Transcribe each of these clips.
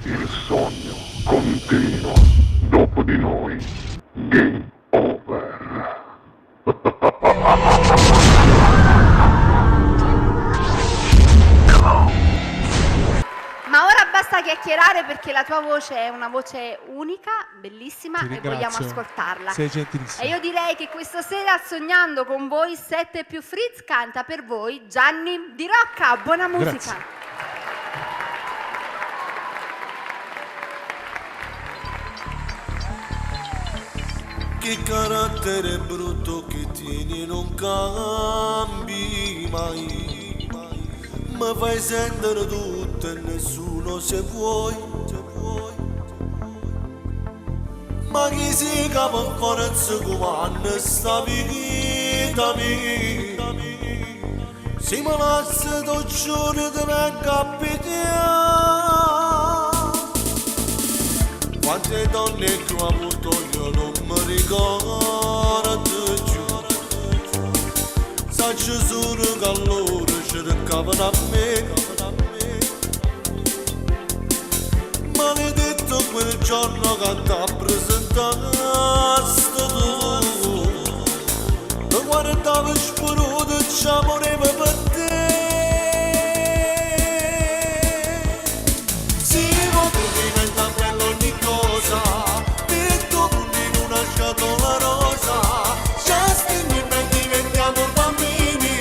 Il sogno continua. Dopo di noi, game over. Ma ora basta chiacchierare perché la tua voce è una voce unica, bellissima Ti e ringrazio. vogliamo ascoltarla. Sei gentilissima. E io direi che questa sera, sognando con voi 7 più Fritz, canta per voi Gianni Di Rocca. Buona musica. Grazie. Che carattere brutto che tieni non cambi mai. Mi fai sentire tutto e nessuno se vuoi. Ma chi si capa forza comanda sta vita mia. Se mi lasci tu giorni te ne capita. Quante donne che ho avuto io non mi ricordo più. Saccio solo che loro cercavano a me. Maledetto quel giorno che ti ha presentato tu. Mi guardavo spruto e ci amoreva per te. Si può diventa bello ogni cosa, detto in una scatola rosa. Justin e me diventiamo bambini,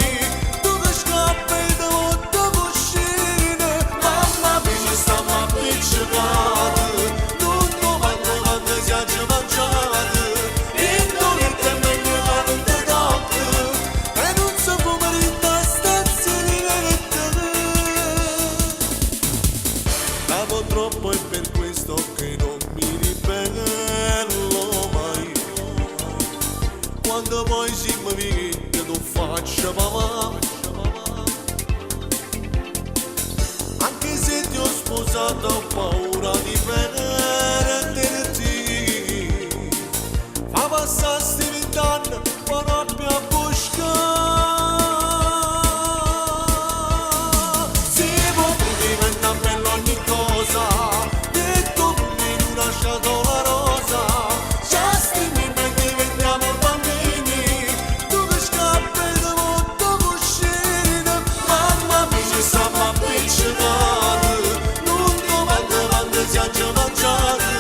tu che scappi da molte cuscine. Mamma mia ci stiamo appiccicati, tutto quando siamo mangiati. Indolente e meglio che non ti tocca, e non so come rintastarsi di verte. Amo troppo e per questo che non mi ribello mai. Quando poi si mi vede non faccio papà. Anche se ti ho sposato ho paura di perderti. Fa passare sti 20 anni ma non mi a buscare. Si può diventa bello ogni cosa, detto in una scatola rosa. Justin e me diventiamo bambini, tu che scappi da molte cuscine. Mamma mia ci stiamo appiccicati, non quando siamo mangiati.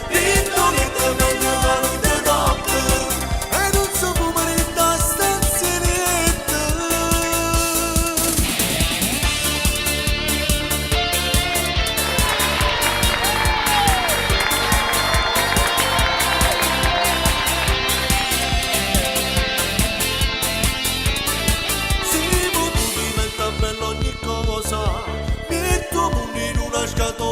Indolente e meglio che non ti tocca, e non so come rintastarsi niente. Si può diventa bello ogni cosa, metto in una scatola